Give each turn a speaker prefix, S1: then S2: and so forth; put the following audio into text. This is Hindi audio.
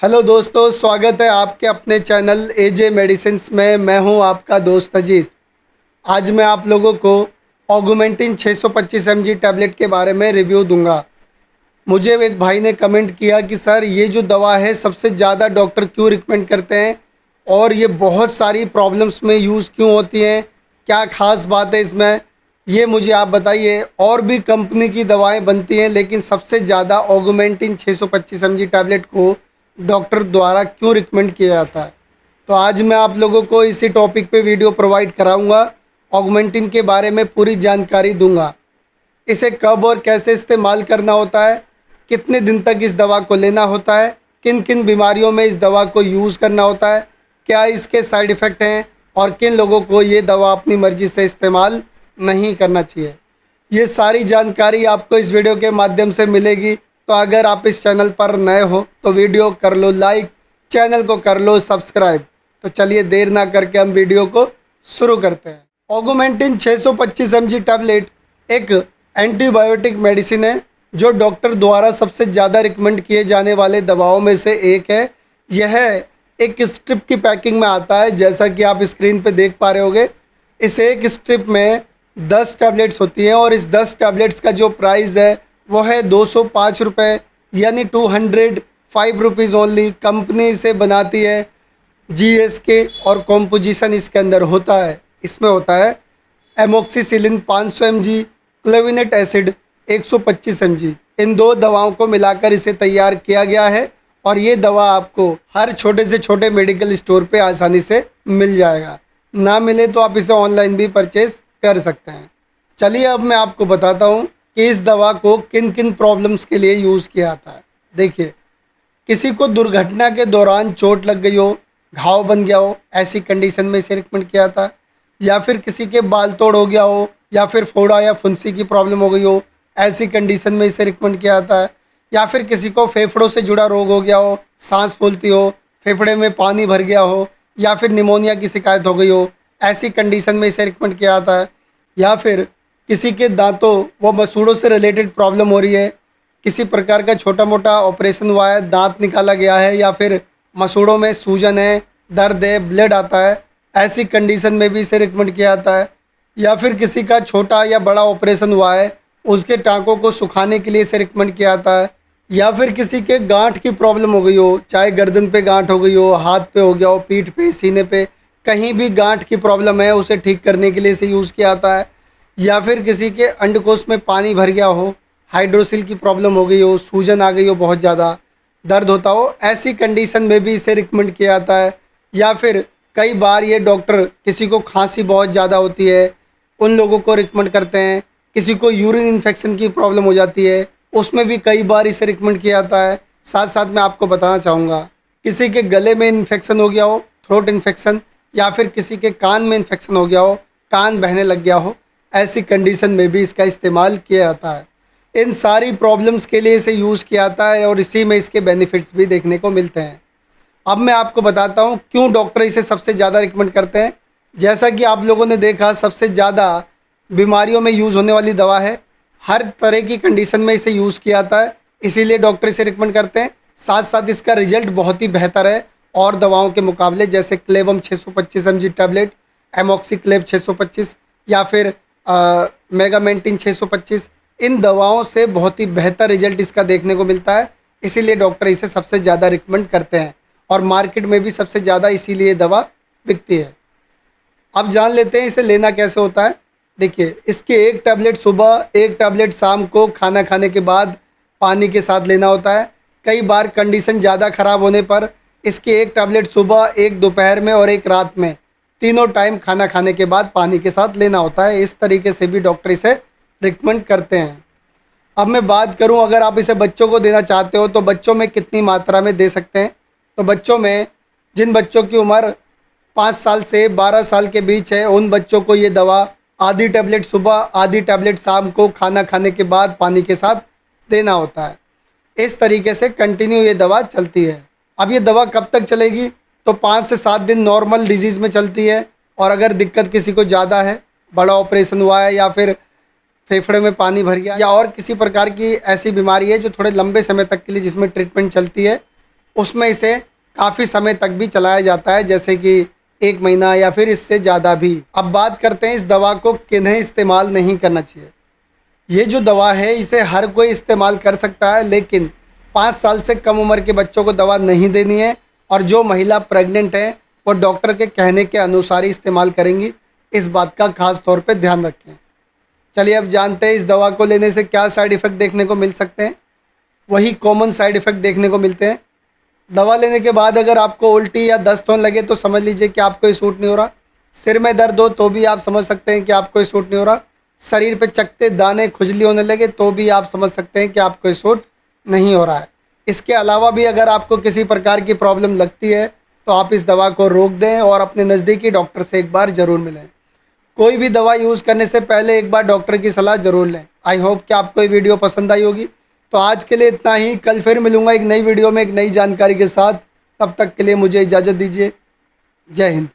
S1: हेलो दोस्तों, स्वागत है आपके अपने चैनल एजे मेडिसिन्स में। मैं हूं आपका दोस्त अजीत। आज मैं आप लोगों को ऑगमेंटिन 625 mg टैबलेट के बारे में रिव्यू दूंगा। मुझे एक भाई ने कमेंट किया कि सर ये जो दवा है सबसे ज़्यादा डॉक्टर क्यों रिकमेंड करते हैं और ये बहुत सारी प्रॉब्लम्स में यूज़ क्यों होती हैं, क्या ख़ास बात है इसमें, ये मुझे आप बताइए। और भी कंपनी की दवाएं बनती हैं लेकिन सबसे ज़्यादा ऑगमेंटिन 625 mg टैबलेट को डॉक्टर द्वारा क्यों रिकमेंड किया जाता है। तो आज मैं आप लोगों को इसी टॉपिक पे वीडियो प्रोवाइड कराऊंगा। ऑगमेंटिन के बारे में पूरी जानकारी दूंगा। इसे कब और कैसे इस्तेमाल करना होता है, कितने दिन तक इस दवा को लेना होता है, किन किन बीमारियों में इस दवा को यूज़ करना होता है, क्या इसके साइड इफ़ेक्ट हैं और किन लोगों को ये दवा अपनी मर्ज़ी से इस्तेमाल नहीं करना चाहिए। ये सारी जानकारी आपको इस वीडियो के माध्यम से मिलेगी। तो अगर आप इस चैनल पर नए हो तो वीडियो कर लो लाइक, चैनल को कर लो सब्सक्राइब। तो चलिए देर ना करके हम वीडियो को शुरू करते हैं। ऑगमेंटिन 625 mg टैबलेट एक एंटीबायोटिक मेडिसिन है जो डॉक्टर द्वारा सबसे ज़्यादा रिकमेंड किए जाने वाले दवाओं में से एक है। यह एक स्ट्रिप की पैकिंग में आता है, जैसा कि आप स्क्रीन पे देख पा रहे होगे। इस एक स्ट्रिप में 10 टैबलेट्स होती हैं और इस 10 टैबलेट्स का जो प्राइस है वो है 205 रुपये, यानी 205 रुपीज़ ओनली। कंपनी इसे बनाती है GSK और कॉम्पोजिशन इसके अंदर होता है। इसमें होता है एमोक्सिसिलिन 500 mg, क्लेविनेट एसिड 125 mg। इन दो दवाओं को मिलाकर इसे तैयार किया गया है और ये दवा आपको हर छोटे से छोटे मेडिकल स्टोर पे आसानी से मिल जाएगा। ना मिले तो आप इसे ऑनलाइन भी परचेज़ कर सकते हैं। चलिए अब मैं आपको बताता हूँ कि इस दवा को किन किन प्रॉब्लम्स के लिए यूज़ किया जाता है। देखिए, किसी को दुर्घटना के दौरान चोट लग गई हो, घाव बन गया हो, ऐसी कंडीशन में इसे रिकमेंड किया जाता है। या फिर किसी के बाल तोड़ हो गया हो या फिर फोड़ा या फुंसी की प्रॉब्लम हो गई हो, ऐसी कंडीशन में इसे रिकमेंड किया जाता है। या फिर किसी को फेफड़ों से जुड़ा रोग हो गया हो, सांस फूलती हो, फेफड़े में पानी भर गया हो या फिर निमोनिया की शिकायत हो गई हो, ऐसी कंडीशन में इसे रिकमेंड किया जाता है। या फिर किसी के दांतों व मसूड़ों से रिलेटेड प्रॉब्लम हो रही है, किसी प्रकार का छोटा मोटा ऑपरेशन हुआ है, दांत निकाला गया है या फिर मसूड़ों में सूजन है, दर्द है, ब्लड आता है, ऐसी कंडीशन में भी इसे रिकमेंड किया जाता है। या फिर किसी का छोटा या बड़ा ऑपरेशन हुआ है, उसके टाँकों को सुखाने के लिए इसे रिकमेंड किया जाता है। या फिर किसी के गांठ की प्रॉब्लम हो गई हो, चाहे गर्दन पे गांठ हो गई हो, हाथ पे हो गया हो, पीठ पे, सीने पे, कहीं भी गांठ की प्रॉब्लम है, उसे ठीक करने के लिए इसे यूज़ किया जाता है। या फिर किसी के अंडकोश में पानी भर गया हो, हाइड्रोसिल की प्रॉब्लम हो गई हो, सूजन आ गई हो, बहुत ज़्यादा दर्द होता हो, ऐसी कंडीशन में भी इसे रिकमेंड किया जाता है। या फिर कई बार ये डॉक्टर किसी को खांसी बहुत ज़्यादा होती है, उन लोगों को रिकमेंड करते हैं। किसी को यूरिन इन्फेक्शन की प्रॉब्लम हो जाती है, उसमें भी कई बार इसे रिकमेंड किया जाता है। साथ साथ मैं आपको बताना चाहूँगा, किसी के गले में इन्फेक्शन हो गया हो, थ्रोट इन्फेक्शन, या फिर किसी के कान में इन्फेक्शन हो गया हो, कान बहने लग गया हो, ऐसी कंडीशन में भी इसका इस्तेमाल किया जाता है। इन सारी प्रॉब्लम्स के लिए इसे यूज़ किया जाता है और इसी में इसके बेनिफिट्स भी देखने को मिलते हैं। अब मैं आपको बताता हूँ क्यों डॉक्टर इसे सबसे ज़्यादा रिकमेंड करते हैं। जैसा कि आप लोगों ने देखा, सबसे ज़्यादा बीमारियों में यूज़ होने वाली दवा है। हर तरह की कंडीशन में इसे यूज़ किया जाता है, इसीलिए डॉक्टर इसे रिकमेंड करते हैं। साथ साथ इसका रिजल्ट बहुत ही बेहतर है और दवाओं के मुकाबले, जैसे क्लेवम 625 mg टैबलेट, एमोक्सिक्लेव 625 या फिर मेगामेंटिन 625, इन दवाओं से बहुत ही बेहतर रिजल्ट इसका देखने को मिलता है। इसीलिए डॉक्टर इसे सबसे ज़्यादा रिकमेंड करते हैं और मार्केट में भी सबसे ज़्यादा इसीलिए दवा बिकती है। अब जान लेते हैं इसे लेना कैसे होता है। देखिए, इसके एक टैबलेट सुबह, एक टैबलेट शाम को खाना खाने के बाद पानी के साथ लेना होता है। कई बार कंडीशन ज़्यादा ख़राब होने पर इसके एक टैबलेट सुबह, एक दोपहर में और एक रात में, तीनों टाइम खाना खाने के बाद पानी के साथ लेना होता है। इस तरीके से भी डॉक्टर इसे रिकमेंड करते हैं। अब मैं बात करूं, अगर आप इसे बच्चों को देना चाहते हो तो बच्चों में कितनी मात्रा में दे सकते हैं। तो बच्चों में, जिन बच्चों की उम्र 5 साल से 12 साल के बीच है, उन बच्चों को ये दवा आधी टैबलेट सुबह, आधी टैबलेट शाम को खाना खाने के बाद पानी के साथ देना होता है। इस तरीके से कंटिन्यू ये दवा चलती है। अब ये दवा कब तक चलेगी? तो 5 से 7 दिन नॉर्मल डिजीज़ में चलती है, और अगर दिक्कत किसी को ज़्यादा है, बड़ा ऑपरेशन हुआ है या फिर फेफड़े में पानी भर गया या और किसी प्रकार की ऐसी बीमारी है जो थोड़े लंबे समय तक के लिए जिसमें ट्रीटमेंट चलती है, उसमें इसे काफ़ी समय तक भी चलाया जाता है, जैसे कि 1 महीना या फिर इससे ज़्यादा भी। अब बात करते हैं इस दवा को किन्हें इस्तेमाल नहीं करना चाहिए। ये जो दवा है इसे हर कोई इस्तेमाल कर सकता है, लेकिन 5 साल से कम उम्र के बच्चों को दवा नहीं देनी है, और जो महिला प्रेग्नेंट है वो डॉक्टर के कहने के अनुसार ही इस्तेमाल करेंगी। इस बात का खास तौर पे ध्यान रखें। चलिए अब जानते हैं इस दवा को लेने से क्या साइड इफ़ेक्ट देखने को मिल सकते हैं। वही कॉमन साइड इफ़ेक्ट देखने को मिलते हैं। दवा लेने के बाद अगर आपको उल्टी या दस्त होने लगे तो समझ लीजिए कि आपको ये सूट नहीं हो रहा। सिर में दर्द हो तो भी आप समझ सकते हैं कि आपको ये सूट नहीं हो रहा। शरीर पे चकते दाने खुजली होने लगे तो भी आप समझ सकते हैं कि आपको ये सूट नहीं हो रहा है। इसके अलावा भी अगर आपको किसी प्रकार की प्रॉब्लम लगती है तो आप इस दवा को रोक दें और अपने नज़दीकी डॉक्टर से एक बार ज़रूर मिलें। कोई भी दवा यूज़ करने से पहले एक बार डॉक्टर की सलाह ज़रूर लें। आई होप कि आपको ये वीडियो पसंद आई होगी। तो आज के लिए इतना ही। कल फिर मिलूँगा एक नई वीडियो में एक नई जानकारी के साथ। तब तक के लिए मुझे इजाज़त दीजिए। जय हिंद।